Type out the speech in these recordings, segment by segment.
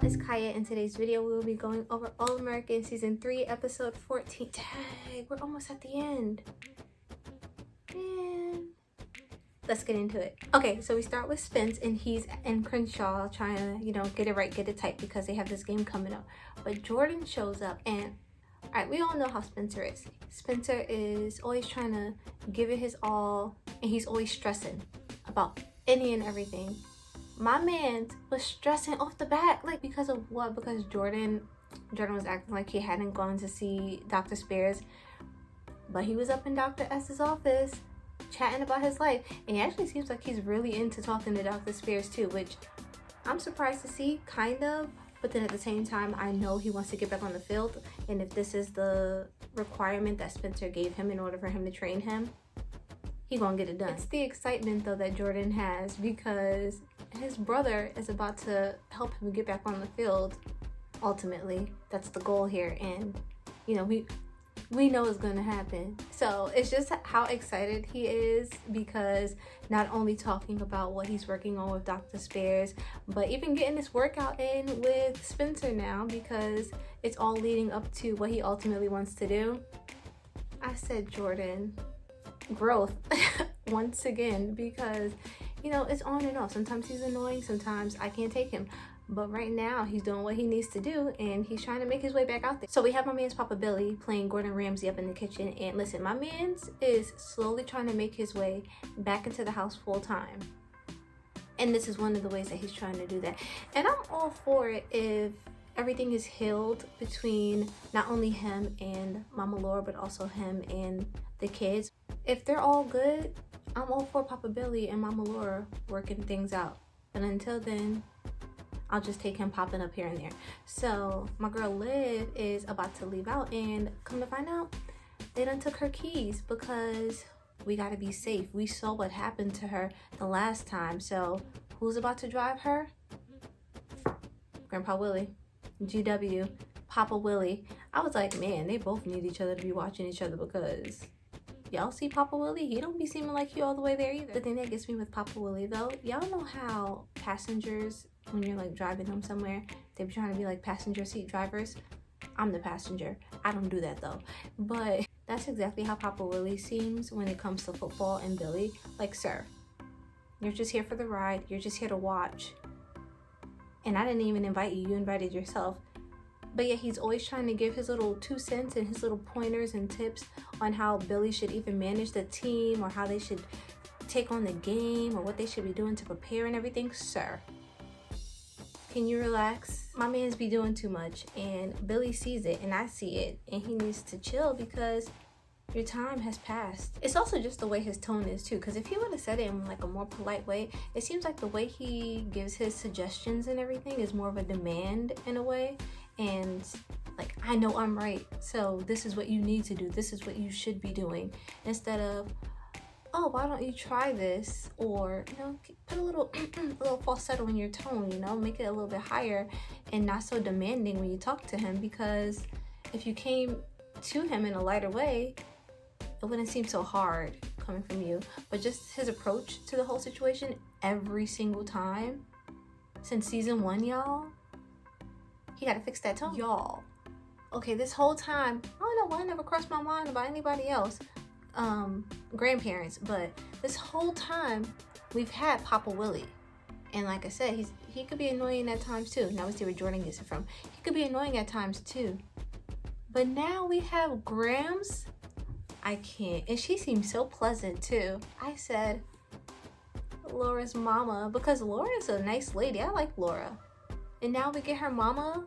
It's Kaya. In today's video, we will be going over All American Season 3, Episode 14. Dang, we're almost at the end. Man. Let's get into it. Okay, so we start with Spence, and he's in Crenshaw trying to, get it right, get it tight, because they have this game coming up. But Jordan shows up, and alright, we all know how Spencer is. Spencer is always trying to give it his all, and he's always stressing about any and everything. My man was stressing off the bat, like, because of what? Because Jordan was acting like he hadn't gone to see Dr. Spears, but he was up in Dr. S's office chatting about his life, and he actually seems like he's really into talking to Dr. Spears too, which I'm surprised to see, kind of. But then at the same time, I know he wants to get back on the field, and if this is the requirement that Spencer gave him in order for him to train him, he gonna get it done. It's the excitement though that Jordan has, because his brother is about to help him get back on the field. Ultimately, that's the goal here, and we know it's gonna happen. So it's just how excited he is, because not only talking about what he's working on with Dr. Spears, but even getting this workout in with Spencer now, because it's all leading up to what he ultimately wants to do. I said Jordan, growth once again, because it's on and off. Sometimes he's annoying, sometimes I can't take him, but right now he's doing what he needs to do, and he's trying to make his way back out there. So we have my man's Papa Billy playing Gordon Ramsay up in the kitchen, and listen, my man's is slowly trying to make his way back into the house full time, and this is one of the ways that he's trying to do that. And I'm all for it if everything is healed between not only him and Mama Laura, but also him and the kids. If they're all good, I'm all for Papa Billy and Mama Laura working things out. But until then, I'll just take him popping up here and there. So my girl Liv is about to leave out, and come to find out, they done took her keys, because we gotta be safe. We saw what happened to her the last time. So who's about to drive her? Grandpa Willie. GW, Papa Willie. I was like, man, they both need each other to be watching each other, because y'all see Papa Willie? He don't be seeming like he all the way there either. The thing that gets me with Papa Willie though, y'all know how passengers, when you're like driving them somewhere, they be trying to be like passenger seat drivers. I'm the passenger. I don't do that though. But that's exactly how Papa Willie seems when it comes to football and Billy. Like, sir, you're just here for the ride. You're just here to watch. And I didn't even invite you. You invited yourself. But yeah, he's always trying to give his little 2 cents and his little pointers and tips on how Billy should even manage the team, or how they should take on the game, or what they should be doing to prepare and everything. Sir, can you relax? My man's be doing too much, and Billy sees it, and I see it, and he needs to chill, because your time has passed. It's also just the way his tone is too, because if he would have said it in like a more polite way, it seems like the way he gives his suggestions and everything is more of a demand in a way, and like, I know I'm right, so this is what you need to do, this is what you should be doing, instead of, oh, why don't you try this, or put a little a little falsetto in your tone, make it a little bit higher and not so demanding when you talk to him, because if you came to him in a lighter way, it wouldn't seem so hard coming from you. But just his approach to the whole situation every single time since season 1, y'all, he gotta fix that tone, y'all. Okay, this whole time, I don't know why it never crossed my mind about anybody else, grandparents, but this whole time we've had Papa Willie, and like I said, he could be annoying at times too. Now we see where Jordan gets it from. He could be annoying at times too, but now we have Grams. I can't. And she seems so pleasant too. I said Laura's mama, because Laura's a nice lady. I like Laura. And now we get her mama.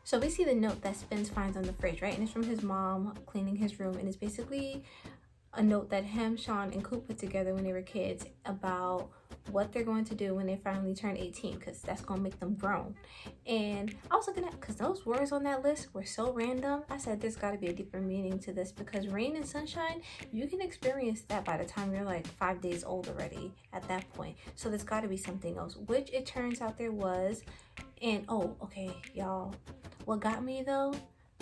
So we see the note that Spence finds on the fridge, right? And it's from his mom cleaning his room. And it's basically a note that him, Sean, and Coop put together when they were kids about what they're going to do when they finally turn 18, because that's going to make them grown. And I was looking at, because those words on that list were so random, I said there's got to be a deeper meaning to this, because rain and sunshine, you can experience that by the time you're like 5 days old already at that point. So there's got to be something else, which it turns out there was. And oh, okay, y'all, what got me though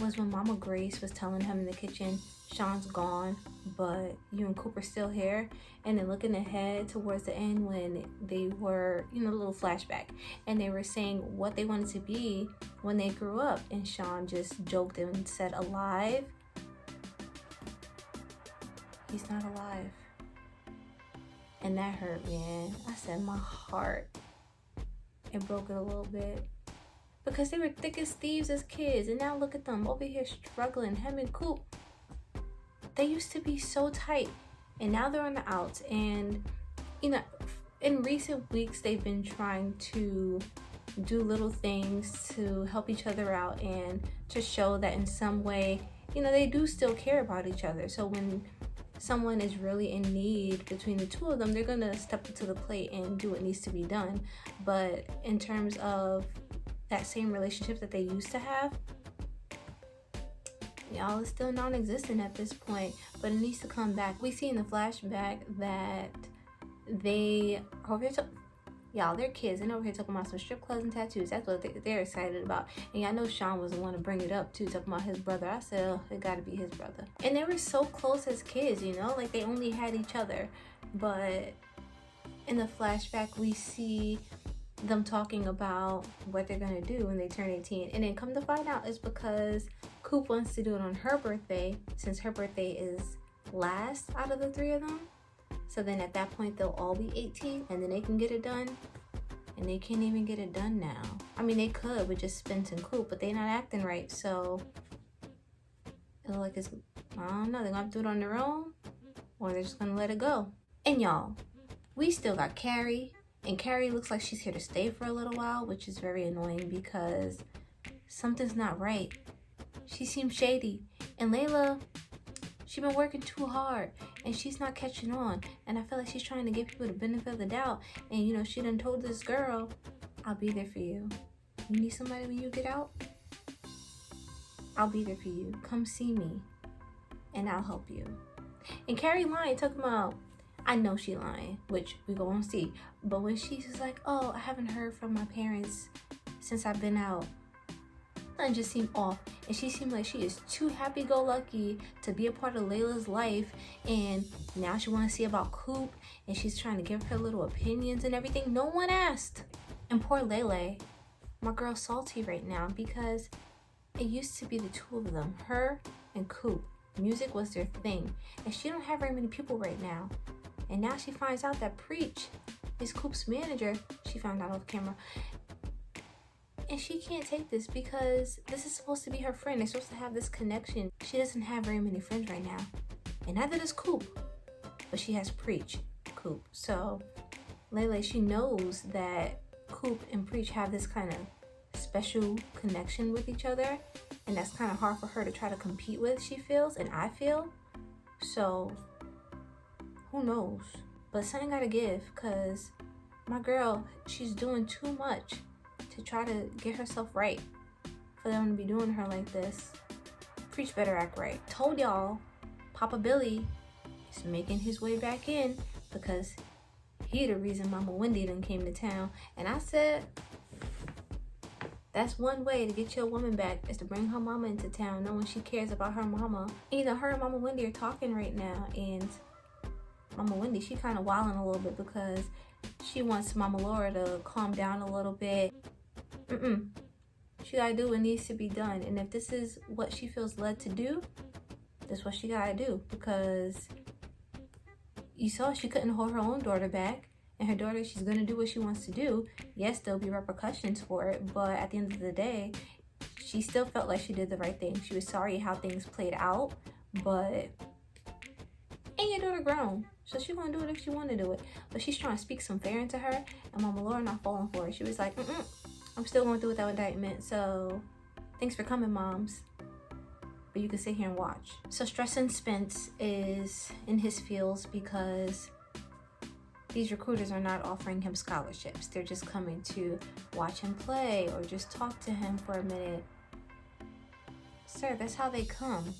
was when Mama Grace was telling him in the kitchen, Sean's gone, but you and Coop are still here. And then looking ahead towards the end when they were, a little flashback, and they were saying what they wanted to be when they grew up. And Sean just joked and said, alive. He's not alive. And that hurt, man. I said, my heart. It broke it a little bit. Because they were thick as thieves as kids. And now look at them over here struggling. Him and Coop. They used to be so tight. And now they're on the outs. And, in recent weeks, they've been trying to do little things to help each other out and to show that in some way, they do still care about each other. So when someone is really in need between the two of them, they're going to step up to the plate and do what needs to be done. But in terms of that same relationship that they used to have, y'all, is still non-existent at this point, but it needs to come back. We see in the flashback that they over here y'all, they're kids and over here talking about some strip clubs and tattoos. That's what they're excited about. And I know Sean was the one to bring it up too, talking about his brother. I said, oh, it gotta be his brother. And they were so close as kids, like they only had each other. But in the flashback, we see them talking about what they're gonna do when they turn 18. And then come to find out, it's because Coop wants to do it on her birthday, since her birthday is last out of the three of them. So then at that point, they'll all be 18 and then they can get it done. And they can't even get it done now. I mean, they could with just Spence and Coop, but they're not acting right. So it's like, I don't know, they're gonna have to do it on their own, or they're just gonna let it go. And y'all, we still got Carrie. And Carrie looks like she's here to stay for a little while, which is very annoying because something's not right. She seems shady. And Layla, she's been working too hard and she's not catching on. And I feel like she's trying to give people the benefit of the doubt. And she done told this girl, I'll be there for you. You need somebody when you get out? I'll be there for you. Come see me and I'll help you. And Carrie lying, talking about, I know she lying, which we go on see. But when she's just like, oh, I haven't heard from my parents since I've been out. Something just seemed off. And she seemed like she is too happy-go-lucky to be a part of Layla's life. And now she wants to see about Coop. And she's trying to give her little opinions and everything. No one asked. And poor Layla, my girl's salty right now because it used to be the two of them, her and Coop. Music was their thing. And she don't have very many people right now. And now she finds out that Preach is Coop's manager. She found out off camera. And she can't take this because this is supposed to be her friend. They're supposed to have this connection. She doesn't have very many friends right now. And neither does Coop. But she has Preach, Coop. So Layla, she knows that Coop and Preach have this kind of special connection with each other. And that's kind of hard for her to try to compete with, she feels. And I feel. So who knows? But something gotta give because my girl, she's doing too much to try to get herself right for them to be doing her like this. Preach better act right. Told y'all, Papa Billy is making his way back in because he the reason Mama Wendy done came to town. And I said, that's one way to get your woman back is to bring her mama into town, knowing she cares about her mama. Her and Mama Wendy are talking right now, and Mama Wendy, she kind of wilding a little bit because she wants Mama Laura to calm down a little bit. She gotta do what needs to be done. And if this is what she feels led to do, that's what she gotta do. Because you saw she couldn't hold her own daughter back. And her daughter, she's gonna do what she wants to do. Yes, there'll be repercussions for it. But at the end of the day, she still felt like she did the right thing. She was sorry how things played out. But and your daughter grown. So she's gonna do it if she wanna do it. But she's trying to speak some fair into her. And Mama Laura not falling for it. She was like, I'm still going through with that indictment, so thanks for coming, moms. But you can sit here and watch. So Stressing Spence is in his feels because these recruiters are not offering him scholarships. They're just coming to watch him play or just talk to him for a minute. Sir, that's how they come,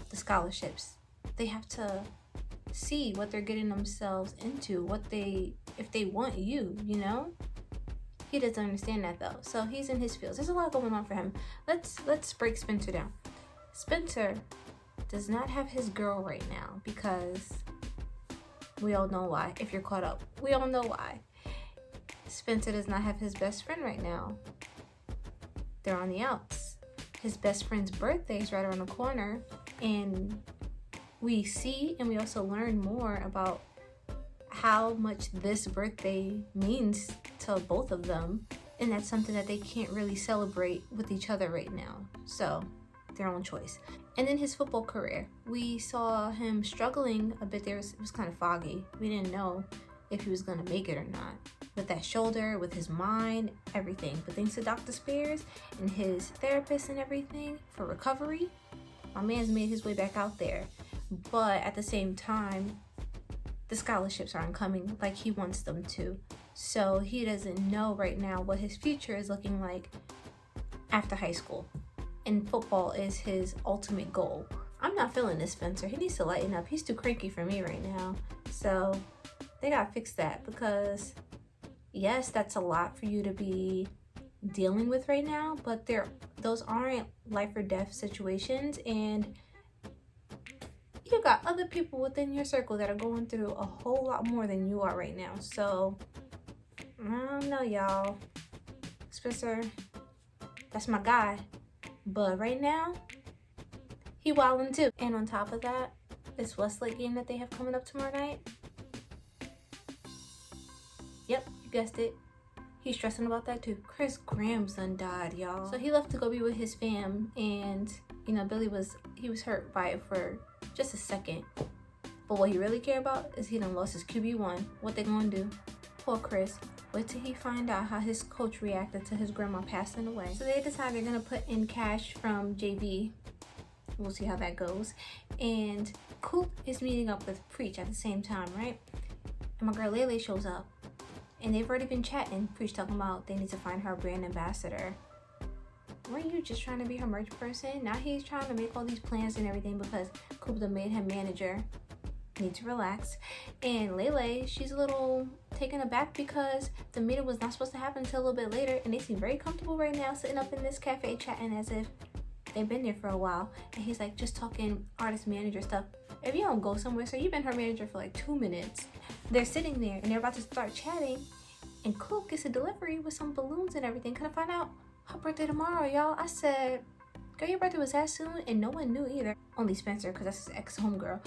the scholarships. They have to see what they're getting themselves into, if they want you, He doesn't understand that though. So he's in his feels. There's a lot going on for him. Let's break Spencer down. Spencer does not have his girl right now because we all know why. If you're caught up, we all know why. Spencer does not have his best friend right now. They're on the outs. His best friend's birthday is right around the corner, and we see and we also learn more about how much this birthday means to both of them, and that's something that they can't really celebrate with each other right now. So their own choice. And then his football career, we saw him struggling a bit there. It was kind of foggy. We didn't know if he was going to make it or not, with that shoulder, with his mind, everything. But thanks to Dr. Spears and his therapist and everything for recovery, my man's made his way back out there. But at the same time, the scholarships aren't coming like he wants them to. So he doesn't know right now what his future is looking like after high school. And football is his ultimate goal. I'm not feeling this, Spencer. He needs to lighten up. He's too cranky for me right now. So they gotta fix that, because yes, that's a lot for you to be dealing with right now, but those aren't life or death situations, and you got other people within your circle that are going through a whole lot more than you are right now. So I don't know, y'all. Spencer, that's my guy, but right now he wildin' too. And on top of that, this Westlake game that they have coming up tomorrow night, yep, you guessed it, he's stressing about that too. Chris Graham's done died, y'all. So he left to go be with his fam, and you know, Billy was hurt by it for just a second. But what he really cared about is he done lost his QB1. What they gonna do? Poor Chris. Wait till he find out how his coach reacted to his grandma passing away. So they decide they're gonna put in cash from JV. We'll see how that goes. And Coop is meeting up with Preach at the same time, right? And my girl Layla shows up. And they've already been chatting. Preach talking about they need to find her a brand ambassador. Weren't you just trying to be her merch person? Now he's trying to make all these plans and everything because Coop done made him manager. Need to relax. And Layla, she's a little taken aback because the meeting was not supposed to happen until a little bit later, and they seem very comfortable right now sitting up in this cafe chatting as if they've been there for a while. And he's like just talking artist manager stuff. If you don't go somewhere, so you've been her manager for like 2 minutes. They're sitting there and they're about to start chatting, and Coop gets a delivery with some balloons and everything. Can I find out her birthday tomorrow, y'all? I said, girl, your birthday was that soon? And no one knew either. Only Spencer, because that's his ex-homegirl.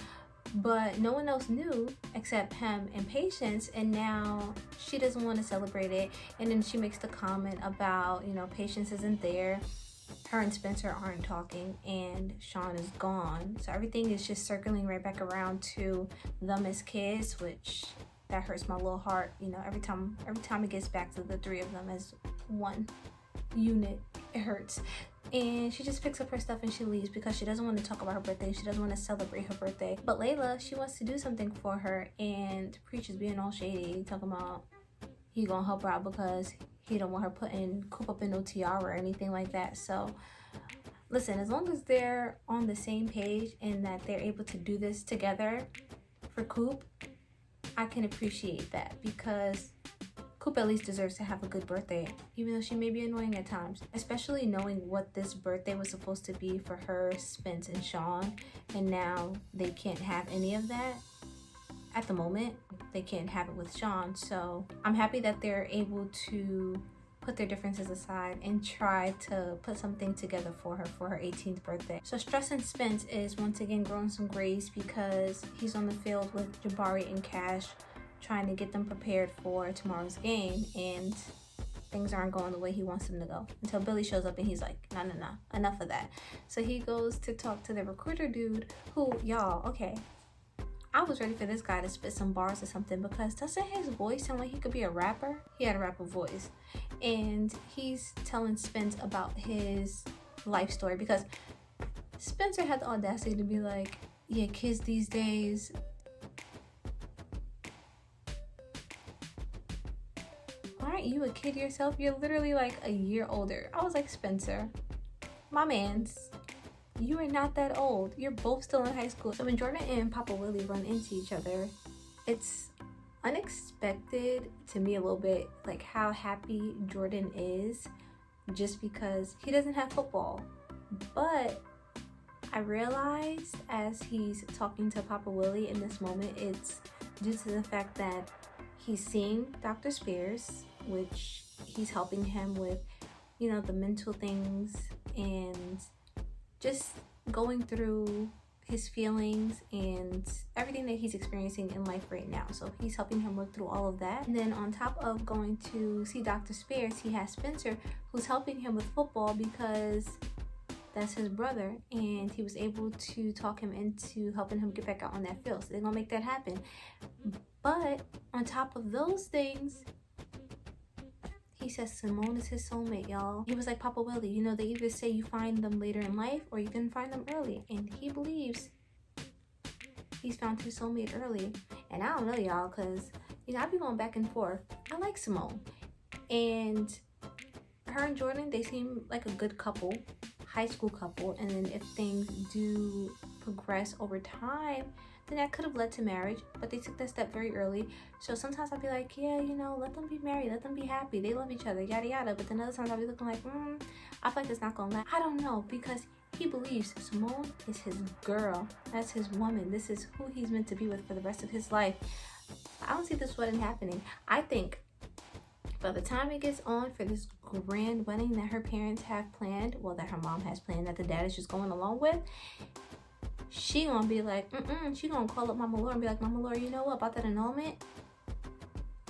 But no one else knew except him and Patience, and now she doesn't want to celebrate it. And then she makes the comment about, you know, Patience isn't there, her and Spencer aren't talking, and Sean is gone. So everything is just circling right back around to them as kids, which that hurts my little heart. You know, every time it gets back to the three of them as one unit, it hurts. And she just picks up her stuff and she leaves because she doesn't want to talk about her birthday. She doesn't want to celebrate her birthday. But Layla, she wants to do something for her, and Preach is being all shady, talking about he gonna help her out because he don't want her putting Coop up in no tiara or anything like that. So listen, as long as they're on the same page and that they're able to do this together for Coop, I can appreciate that, because Coop at least deserves to have a good birthday, even though she may be annoying at times, especially knowing what this birthday was supposed to be for her, Spence, and Sean, and now they can't have any of that. At the moment, they can't have it with Sean, so I'm happy that they're able to put their differences aside and try to put something together for her 18th birthday. So Stress and Spence is once again growing some grace because he's on the field with Jabari and Cash, trying to get them prepared for tomorrow's game, and things aren't going the way he wants them to go until Billy shows up and he's like, no, enough of that. So he goes to talk to the recruiter dude who, y'all, okay, I was ready for this guy to spit some bars or something, because doesn't his voice sound like he could be a rapper? He had a rapper voice. And he's telling Spence about his life story, because Spencer had the audacity to be like, yeah, kids these days, aren't you a kid yourself? You're literally like a year older. I was like, Spencer, my mans, you are not that old. You're both still in high school. So when Jordan and Papa Willie run into each other, it's unexpected to me a little bit, like how happy Jordan is just because he doesn't have football. But I realized as he's talking to Papa Willie in this moment, it's due to the fact that he's seeing Dr. Spears, which he's helping him with, you know, the mental things and just going through his feelings and everything that he's experiencing in life right now. So he's helping him work through all of that. And then on top of going to see Dr. Spears, he has Spencer, who's helping him with football because that's his brother, and he was able to talk him into helping him get back out on that field. So they're gonna make that happen. But on top of those things, he says Simone is his soulmate, y'all. He was like, Papa Willie, you know, they either say you find them later in life or you can find them early. And he believes he's found his soulmate early. And I don't know, y'all, because, you know, I be going back and forth. I like Simone. And her and Jordan, they seem like a good couple, high school couple. And then if things do progress over time, then that could have led to marriage, but they took that step very early. So sometimes I'll be like, yeah, you know, let them be married, let them be happy, they love each other, yada yada. But then other times I'll be looking like, I feel like it's not gonna last. I don't know, because he believes Simone is his girl, that's his woman, this is who he's meant to be with for the rest of his life. I don't see this wedding happening. I think by the time it gets on for this grand wedding that her parents have planned, well, that her mom has planned, that the dad is just going along with, she gonna be like, she gonna call up Mama Laura and be like, Mama Laura, you know what, about that annulment?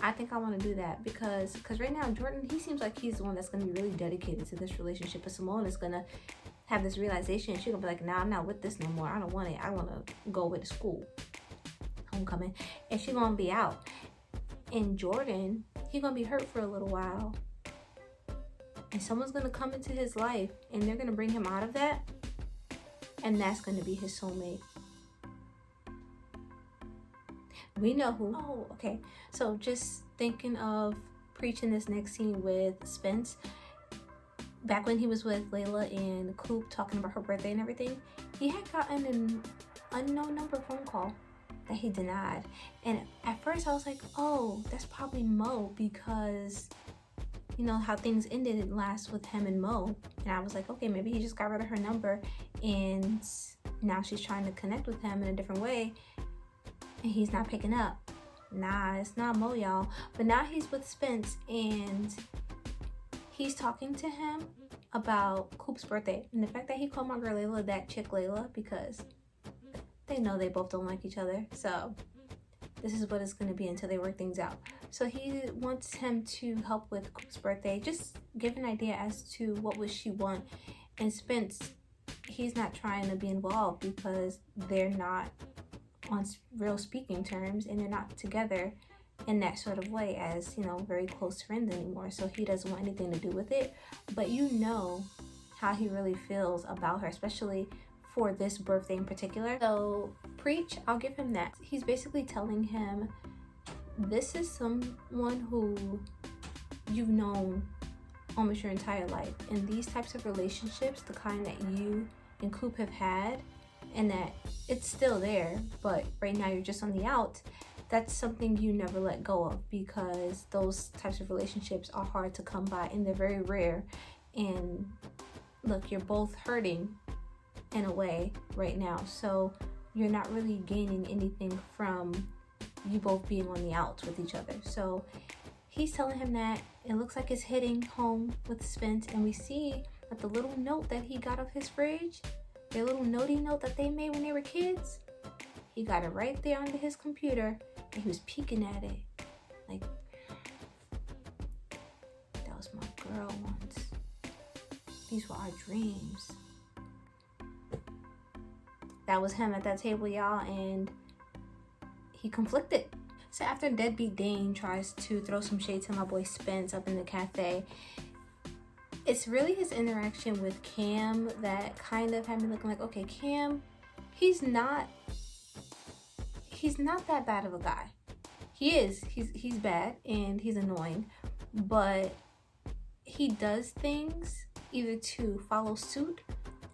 I think I want to do that because right now Jordan, he seems like he's the one that's gonna be really dedicated to this relationship, but Simone is gonna have this realization. She's gonna be like, nah, I'm not with this no more. I don't want it. I want to go away to school, homecoming, and she gonna be out. And Jordan, he gonna be hurt for a little while, and someone's gonna come into his life and they're gonna bring him out of that. And that's going to be his soulmate. We know who. Oh, okay. So just thinking of preaching this next scene with Spence. Back when he was with Layla and Coop talking about her birthday and everything, he had gotten an unknown number phone call that he denied. And at first I was like, oh, that's probably Mo, because you know how things ended last with him and Mo. And I was like, okay, maybe he just got rid of her number and now she's trying to connect with him in a different way and he's not picking up. Nah, it's not Mo, y'all. But now he's with Spence and he's talking to him about Coop's birthday and the fact that he called my girl Layla that chick Layla, because they know they both don't like each other. So this is what it's going to be until they work things out. So he wants him to help with Coop's birthday, just give an idea as to what would she want. And Spence, he's not trying to be involved because they're not on real speaking terms and they're not together in that sort of way as, you know, very close friends anymore. So he doesn't want anything to do with it. But you know how he really feels about her, especially for this birthday in particular. So preach, I'll give him that. He's basically telling him, this is someone who you've known almost your entire life, and these types of relationships, the kind that you and Coop have had, and that it's still there, but right now you're just on the out, that's something you never let go of, because those types of relationships are hard to come by and they're very rare. And look, you're both hurting in a way right now, so you're not really gaining anything from you both being on the outs with each other. So he's telling him that. It looks like it's hitting home with Spence, and we see that the little note that he got off his fridge, their little notey note that they made when they were kids, he got it right there onto his computer and he was peeking at it like, that was my girl once, these were our dreams. That was him at that table, y'all, and he conflicted. So after Deadbeat Dane tries to throw some shade to my boy Spence up in the cafe, it's really his interaction with Cam that kind of had me looking like, okay, Cam, he's not that bad of a guy. He's bad and he's annoying, but he does things either to follow suit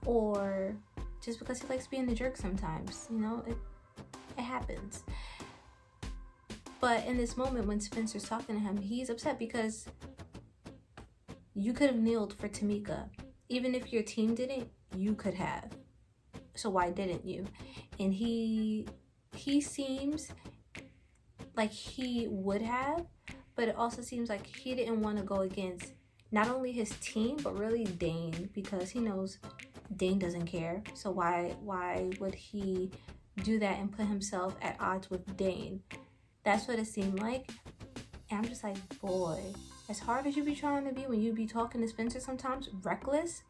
or just because he likes being a jerk sometimes. You know, it happens. But in this moment when Spencer's talking to him, he's upset because you could have kneeled for Tamika. Even if your team didn't, you could have. So why didn't you? And he seems like he would have, but it also seems like he didn't want to go against not only his team, but really Dane, because he knows Dane doesn't care. So why would he do that and put himself at odds with Dane? That's what it seemed like. And I'm just like, boy, as hard as you be trying to be when you be talking to Spencer sometimes, reckless,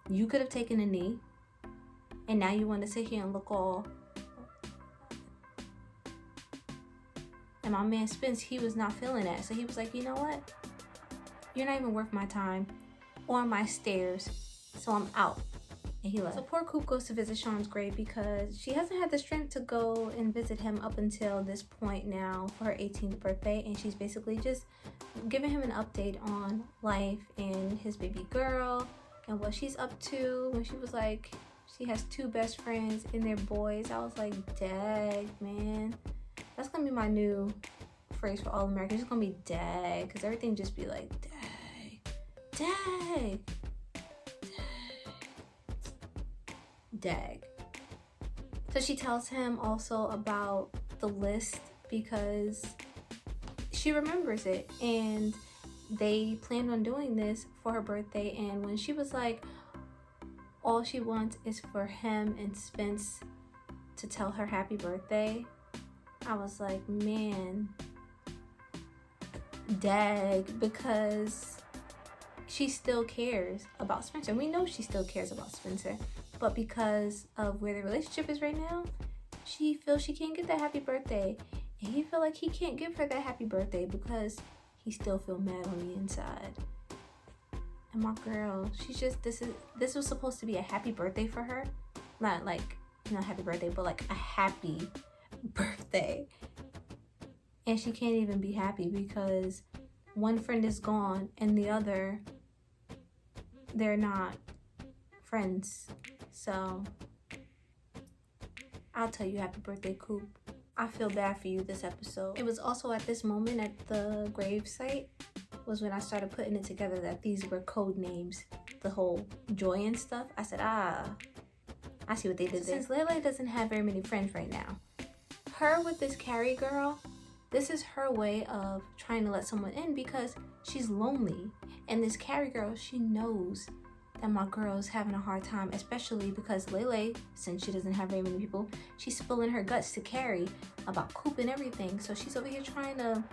you could have taken a knee. And now you want to sit here and look all. And my man Spence, he was not feeling that. So he was like, you know what? You're not even worth my time or my stares. So I'm out. And he left. So poor Coop goes to visit Sean's grave because she hasn't had the strength to go and visit him up until this point now for her 18th birthday. And she's basically just giving him an update on life and his baby girl and what she's up to. When she was like, she has 2 best friends and they're boys. I was like, dag, man. That's gonna be my new phrase for all Americans. It's gonna be dag, because everything just be like, dag, dag. So she tells him also about the list because she remembers it, and they planned on doing this for her birthday. And when she was like, all she wants is for him and Spence to tell her happy birthday, I was like, man, dag, because she still cares about Spencer. We know she still cares about Spencer, but because of where the relationship is right now, she feels she can't get that happy birthday, and he feel like he can't give her that happy birthday because he still feel mad on the inside. And my girl, she's just, this was supposed to be a happy birthday for her, not like, happy birthday, but like a happy birthday. And she can't even be happy because one friend is gone and the other, they're not friends. So I'll tell you happy birthday, Coop. I feel bad for you this episode. It was also at this moment at the gravesite was when I started putting it together that these were code names. The whole Joy and stuff. I said, I see what they did there. Since Layla doesn't have very many friends right now, her with this Carrie girl, this is her way of trying to let someone in because she's lonely. And this Carrie girl, she knows that my girl's having a hard time, especially because Layla, since she doesn't have very many people, she's spilling her guts to Carrie about Coop and everything. So she's over here trying to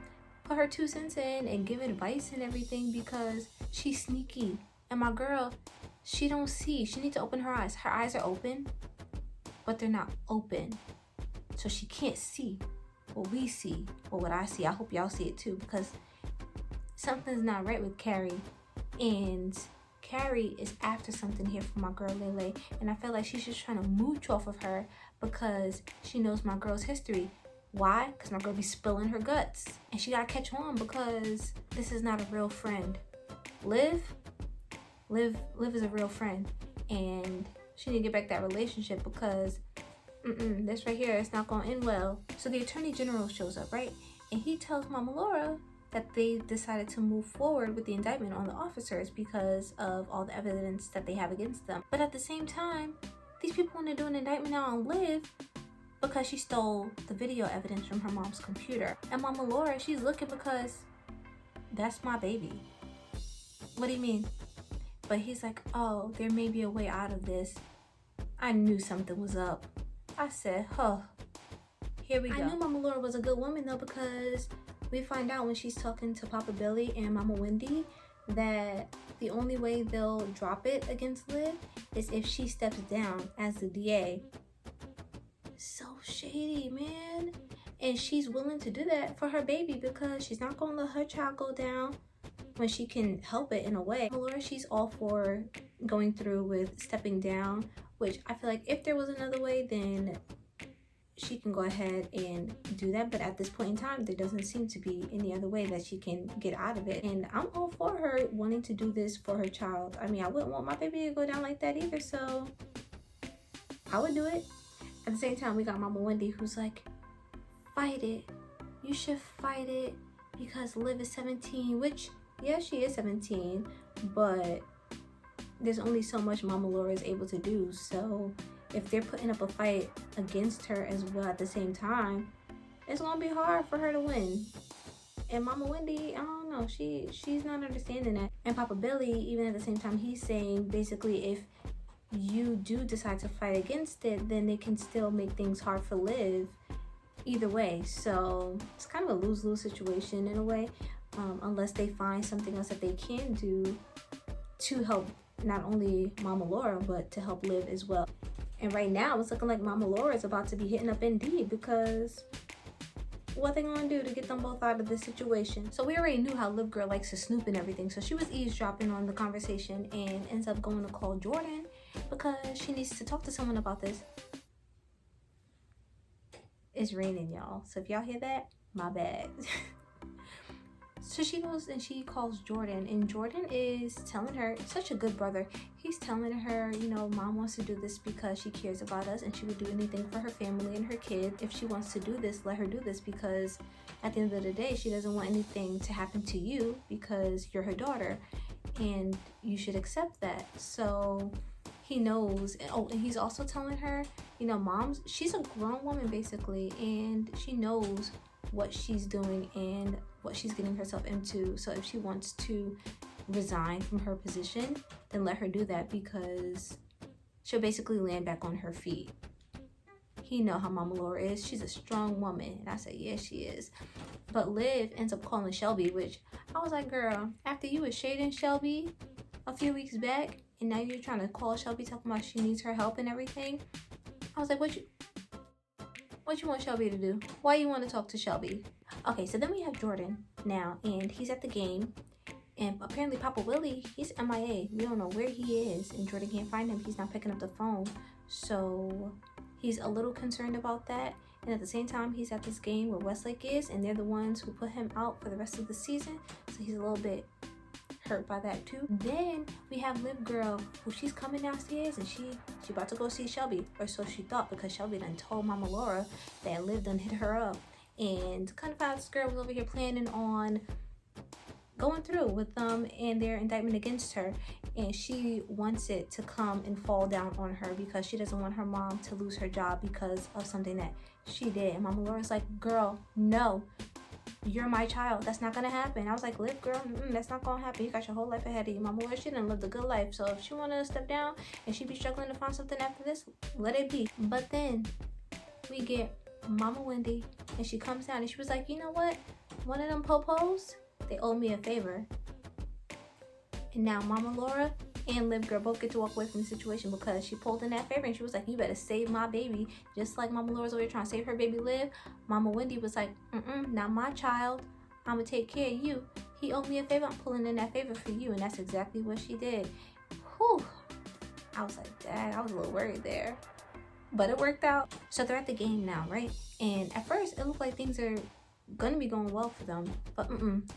put her 2 cents in and give advice and everything because she's sneaky. And my girl, she don't see. She needs to open her eyes. Her eyes are open, but they're not open. So she can't see what we see or what I see. I hope y'all see it too, because something's not right with Carrie. And Carrie is after something here for my girl Layla. And I feel like she's just trying to mooch off of her because she knows my girl's history. Why? Because my girl be spilling her guts. And she gotta catch on because this is not a real friend. Liv is a real friend. And she need to get back that relationship because this right here, it's not gonna end well. So the Attorney General shows up, right? And he tells Mama Laura that they decided to move forward with the indictment on the officers because of all the evidence that they have against them. But at the same time, these people want to do an indictment now on Liv because she stole the video evidence from her mom's computer. And Mama Laura, she's looking because that's my baby. What do you mean? But he's like, oh, there may be a way out of this. I knew something was up. I said, here we go. I knew Mama Laura was a good woman though, because we find out when she's talking to Papa Billy and Mama Wendy that the only way they'll drop it against Liv is if she steps down as the DA. So shady, man. And she's willing to do that for her baby because she's not gonna let her child go down when she can help it in a way. Mama Laura, she's all for going through with stepping down, which I feel like if there was another way, then she can go ahead and do that. But at this point in time, there doesn't seem to be any other way that she can get out of it. And I'm all for her wanting to do this for her child. I mean, I wouldn't want my baby to go down like that either, so I would do it. At the same time, we got Mama Wendy who's like, fight it. You should fight it because Liv is 17, which, yeah, she is 17, but there's only so much Mama Laura is able to do. So if they're putting up a fight against her as well at the same time, it's gonna be hard for her to win. And Mama Wendy, I don't know, she's not understanding that. And Papa Billy, even at the same time, he's saying basically if you do decide to fight against it, then they can still make things hard for Liv either way. So it's kind of a lose-lose situation in a way, unless they find something else that they can do to help not only Mama Laura, but to help Liv as well. And right now, it's looking like Mama Laura is about to be hitting up Indeed, because what they gonna do to get them both out of this situation? So we already knew how Liv Girl likes to snoop and everything. So she was eavesdropping on the conversation and ends up going to call Jordan because she needs to talk to someone about this. It's raining, y'all. So if y'all hear that, my bad. So she goes and she calls Jordan, and Jordan is telling her, such a good brother, he's telling her, you know, Mom wants to do this because she cares about us and she would do anything for her family and her kid. If she wants to do this, let her do this, because at the end of the day, she doesn't want anything to happen to you because you're her daughter and you should accept that. So he knows. Oh, and he's also telling her, you know, she's a grown woman basically, and she knows what she's doing and what she's getting herself into. So if she wants to resign from her position, then let her do that, because she'll basically land back on her feet. He know how Mama Laura is. She's a strong woman. And I said, yeah, she is. But Liv ends up calling Shelby, which I was like, girl, after you was shading Shelby a few weeks back, and now you're trying to call Shelby talking about she needs her help and everything. I was like, what you want Shelby to do? Why you want to talk to Shelby? Okay, so then we have Jordan now, and he's at the game, and apparently Papa Willie, he's MIA. We don't know where he is, and Jordan can't find him. He's not picking up the phone, so he's a little concerned about that. And at the same time, he's at this game where Westlake is, and they're the ones who put him out for the rest of the season, so he's a little bit hurt by that too. Then we have Liv Girl, who she's coming downstairs, and she about to go see Shelby, or so she thought, because Shelby done told Mama Laura that Liv done hit her up, and kind of found this girl was over here planning on going through with them and their indictment against her, and she wants it to come and fall down on her because she doesn't want her mom to lose her job because of something that she did. And Mama Laura's like, girl, no, you're my child. That's not gonna happen. I was like, Liv, girl, that's not gonna happen. You got your whole life ahead of you. Mama Laura, she done lived a good life. So if she wanted to step down and she be struggling to find something after this, let it be. But then we get Mama Wendy, and she comes down and she was like, you know what? One of them popos, they owe me a favor. And now Mama Laura and Liv Girl both get to walk away from the situation because she pulled in that favor, and she was like, you better save my baby. Just like Mama Laura's over here trying to save her baby Liv, Mama Wendy was like, not my child. I'm gonna take care of you. He owed me a favor. I'm pulling in that favor for you. And that's exactly what she did. Whew. I was like, dang, I was a little worried there. But it worked out. So they're at the game now, right? And at first, it looked like things are gonna be going well for them. But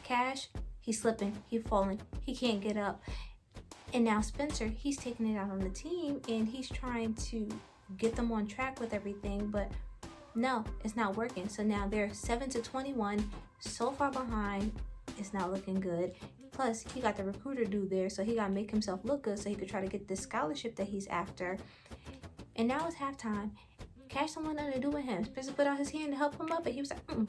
Cash, he's slipping, he's falling, he can't get up. And now Spencer, he's taking it out on the team, and he's trying to get them on track with everything, but no, it's not working. So now they're 7-21, so far behind. It's not looking good. Plus, he got the recruiter dude there, so he got to make himself look good so he could try to get this scholarship that he's after. And now it's halftime. Cash don't want nothing to do with him. Spencer put out his hand to help him up, and he was like,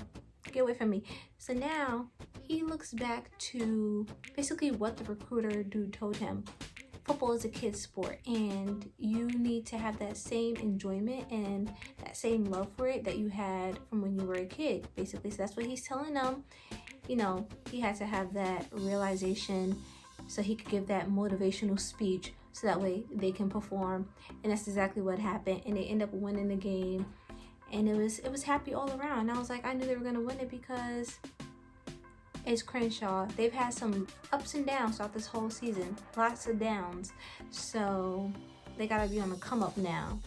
get away from me. So now he looks back to basically what the recruiter dude told him. Football is a kid's sport, and you need to have that same enjoyment and that same love for it that you had from when you were a kid, basically. So that's what he's telling them. You know, he had to have that realization so he could give that motivational speech so that way they can perform. And that's exactly what happened, and they end up winning the game. And it was happy all around. And I was like, I knew they were going to win it because it's Crenshaw. They've had some ups and downs throughout this whole season. Lots of downs. So they got to be on the come up now.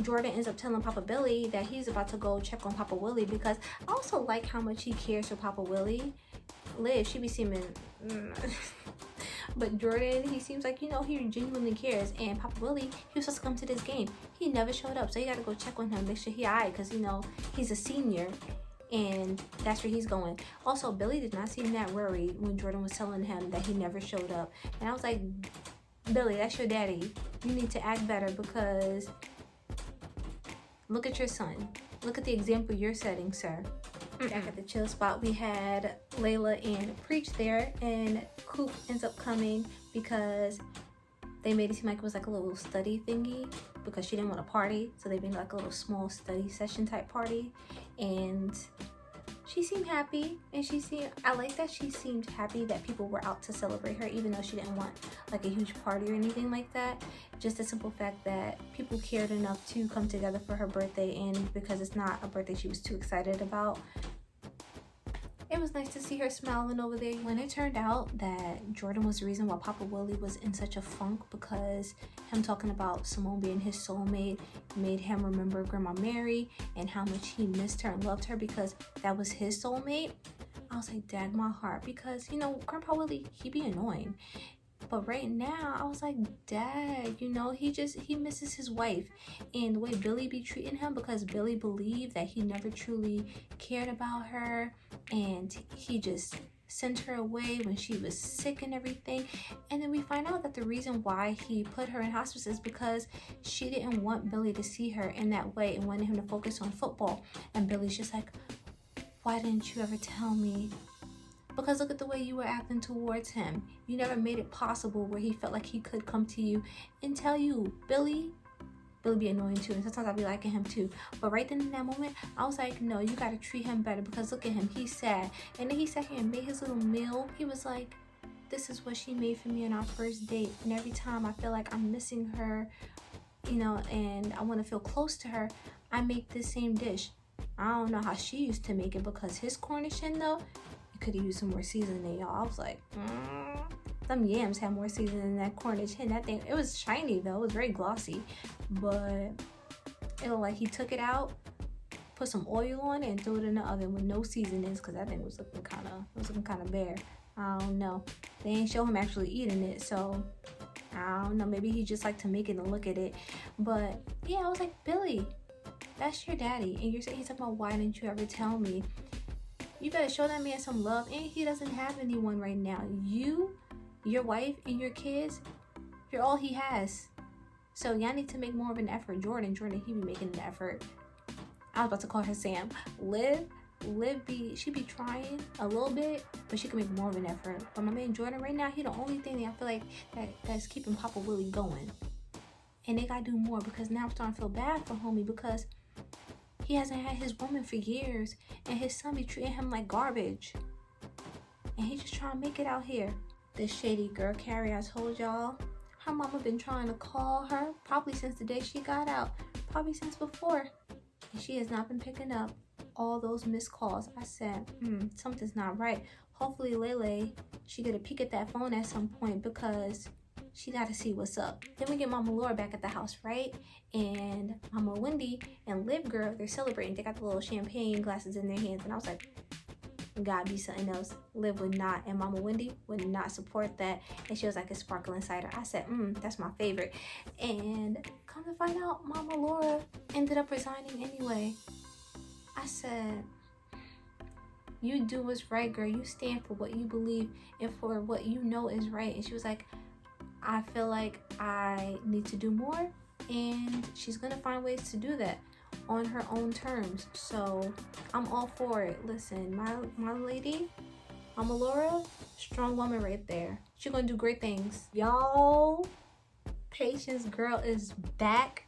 Jordan ends up telling Papa Billy that he's about to go check on Papa Willie, because I also like how much he cares for Papa Willie. Liv, she be seeming... But Jordan, he seems like, you know, he genuinely cares. And Papa Willie, he was supposed to come to this game. He never showed up. So you got to go check on him, make sure he alright, because, you know, he's a senior. and that's where he's going. Also, Billy did not seem that worried when Jordan was telling him that he never showed up. And I was like, Billy, that's your daddy. You need to act better, because look at your son. Look at the example you're setting, sir. Back at the chill spot, we had Layla and Preach there, and Coop ends up coming because they made it seem like it was like a little study thingy, because she didn't want to party, so they made like a little small study session type party. And she seemed happy, and I like that she seemed happy that people were out to celebrate her, even though she didn't want like a huge party or anything like that. Just the simple fact that people cared enough to come together for her birthday, and because it's not a birthday she was too excited about, it was nice to see her smiling over there. When it turned out that Jordan was the reason why Papa Willie was in such a funk, because him talking about Simone being his soulmate made him remember Grandma Mary and how much he missed her and loved her because that was his soulmate. I was like, dag my heart, because you know, Grandpa Willie, he be annoying. But right now, I was like, Dad, you know, he misses his wife. And the way Billy be treating him, because Billy believed that he never truly cared about her. And he just sent her away when she was sick and everything. And then we find out that the reason why he put her in hospice is because she didn't want Billy to see her in that way and wanted him to focus on football. And Billy's just like, why didn't you ever tell me? Because look at the way you were acting towards him. You never made it possible where he felt like he could come to you and tell you. Billy be annoying too, and sometimes I'll be liking him too. But right then in that moment, I was like, no, you gotta treat him better, because look at him, he's sad. And then he sat here and made his little meal. He was like, this is what she made for me on our first date. And every time I feel like I'm missing her, you know, and I want to feel close to her, I make this same dish. I don't know how she used to make it, because his Cornish hen though, could have used some more seasoning, y'all. I was like, them yams had more seasoning than that Cornish hen. That thing, it was shiny though, it was very glossy, but it looked like he took it out, put some oil on it, and threw it in the oven with no seasonings, because that thing was looking kind of bare. I don't know, they ain't show him actually eating it, so I don't know, maybe he just liked to make it and look at it. But yeah, I was like, Billy, that's your daddy, and he's talking about, why didn't you ever tell me? You better show that man some love, and he doesn't have anyone right now. You, your wife, and your kids, you're all he has. So y'all need to make more of an effort. Jordan, he be making an effort. I was about to call her Sam. Liv she be trying a little bit, but she can make more of an effort. But my man Jordan right now, he the only thing that I feel like that's keeping Papa Willie going. And they gotta do more, because now I'm starting to feel bad for homie, because he hasn't had his woman for years, and his son be treating him like garbage. And he just trying to make it out here. This shady girl, Carrie, I told y'all, her mama been trying to call her probably since the day she got out, probably since before. And she has not been picking up all those missed calls. I said, something's not right. Hopefully Layla, she get a peek at that phone at some point, because she got to see what's up. Then we get Mama Laura back at the house, right? And Mama Wendy and Liv girl, they're celebrating. They got the little champagne glasses in their hands. And I was like, gotta be something else. Liv would not, and Mama Wendy would not support that. And she was like, a sparkling cider. I said, that's my favorite. And come to find out, Mama Laura ended up resigning anyway. I said, you do what's right, girl. You stand for what you believe and for what you know is right. And she was like, I feel like I need to do more, and she's gonna find ways to do that on her own terms. So I'm all for it. Listen, my lady, Mama Laura, strong woman right there. She's gonna do great things. Y'all, Patience girl is back.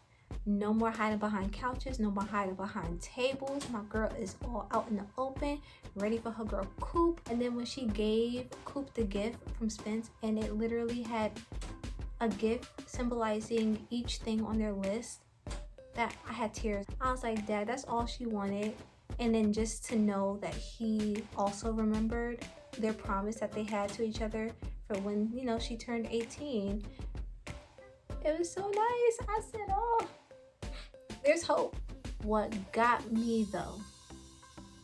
No more hiding behind couches, no more hiding behind tables. My girl is all out in the open, ready for her girl Coop. And then when she gave Coop the gift from Spence, and it literally had a gift symbolizing each thing on their list, that I had tears. I was like, Dad, that's all she wanted. And then just to know that he also remembered their promise that they had to each other for when, you know, she turned 18. It was so nice. I said, oh, there's hope. What got me though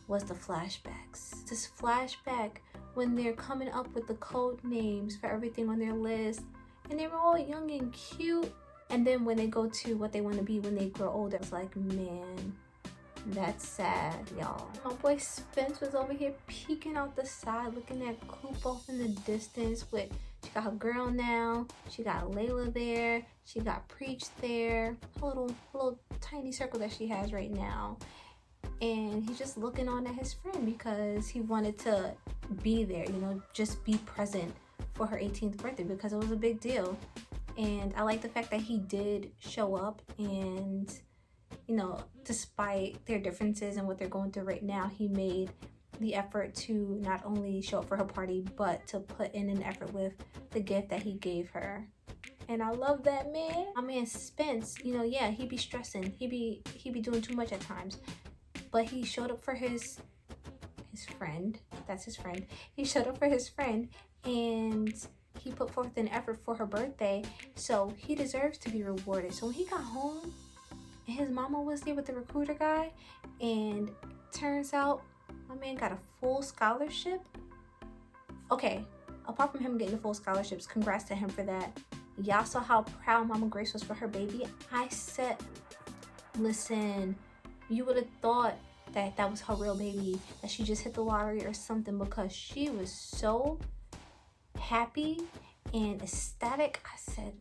was the flashbacks. This flashback when they're coming up with the code names for everything on their list, and they were all young and cute. And then when they go to what they want to be when they grow older, it's like, man, That's sad, y'all. My boy Spence was over here peeking out the side, looking at Coop off in the distance with, she got her girl now, she got Layla there, she got Preach there, a little tiny circle that she has right now. And he's just looking on at his friend because he wanted to be there, you know, just be present for her 18th birthday because it was a big deal. And I like the fact that he did show up and, you know, despite their differences and what they're going through right now, he made the effort to not only show up for her party, but to put in an effort with the gift that he gave her. And I love that, man. My man Spence, you know, yeah, he be stressing. He be doing too much at times. But he showed up for his friend. That's his friend. He showed up for his friend and he put forth an effort for her birthday. So he deserves to be rewarded. So when he got home, his mama was there with the recruiter guy, and turns out my man got a full scholarship. Okay, apart from him getting the full scholarships, congrats to him for that. Y'all saw how proud Mama Grace was for her baby. I said, listen, you would have thought that that was her real baby, that she just hit the lottery or something, because she was so happy and ecstatic. I said,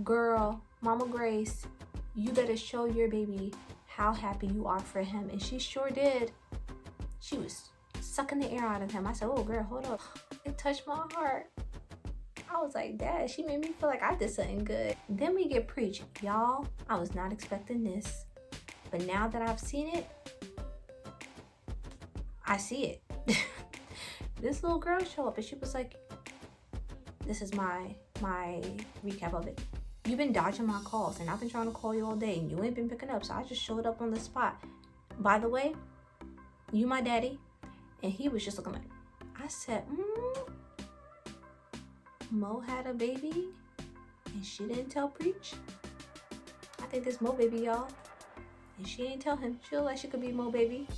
girl, Mama Grace, you better show your baby how happy you are for him. And she sure did. She was sucking the air out of him. I said, oh girl, hold up. It touched my heart. I was like, Dad, she made me feel like I did something good. Then we get Preach. Y'all, I was not expecting this. But now that I've seen it, I see it. This little girl showed up and she was like, this is my recap of it. You've been dodging my calls and I've been trying to call you all day and you ain't been picking up, so I just showed up on the spot. By the way, you my daddy. And he was just looking like, I said, Mo had a baby and she didn't tell Preach. I think this Mo baby, y'all. And she ain't tell him. She looked like she could be Mo baby.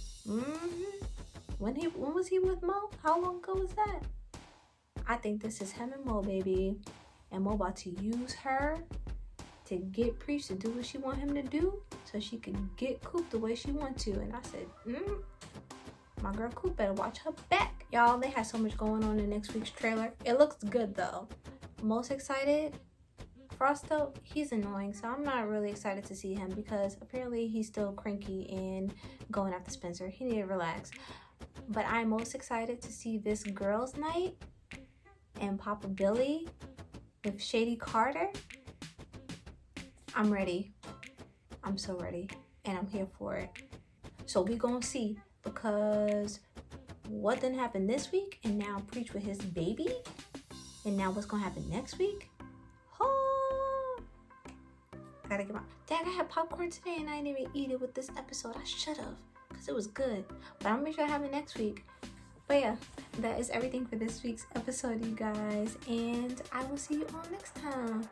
When was he with Mo? How long ago was that? I think this is him and Mo baby. And Mo about to use her to get Preach to do what she want him to do so she can get Coop the way she want to. And I said, my girl Coop better watch her back. Y'all, they had so much going on in next week's trailer. It looks good though. Most excited, Frosto, he's annoying, so I'm not really excited to see him because apparently he's still cranky and going after Spencer. He need to relax. But I'm most excited to see this girls' night and Papa Billy with Shady Carter. I'm ready. I'm so ready and I'm here for it. So we gonna see, because what didn't happen this week and now Preach with his baby and now what's gonna happen next week? Oh, I gotta get my Dad, I had popcorn today and I didn't even eat it with this episode. I should have, because it was good, but I'm gonna make sure I have it next week. But yeah, that is everything for this week's episode, you guys, and I will see you all next time.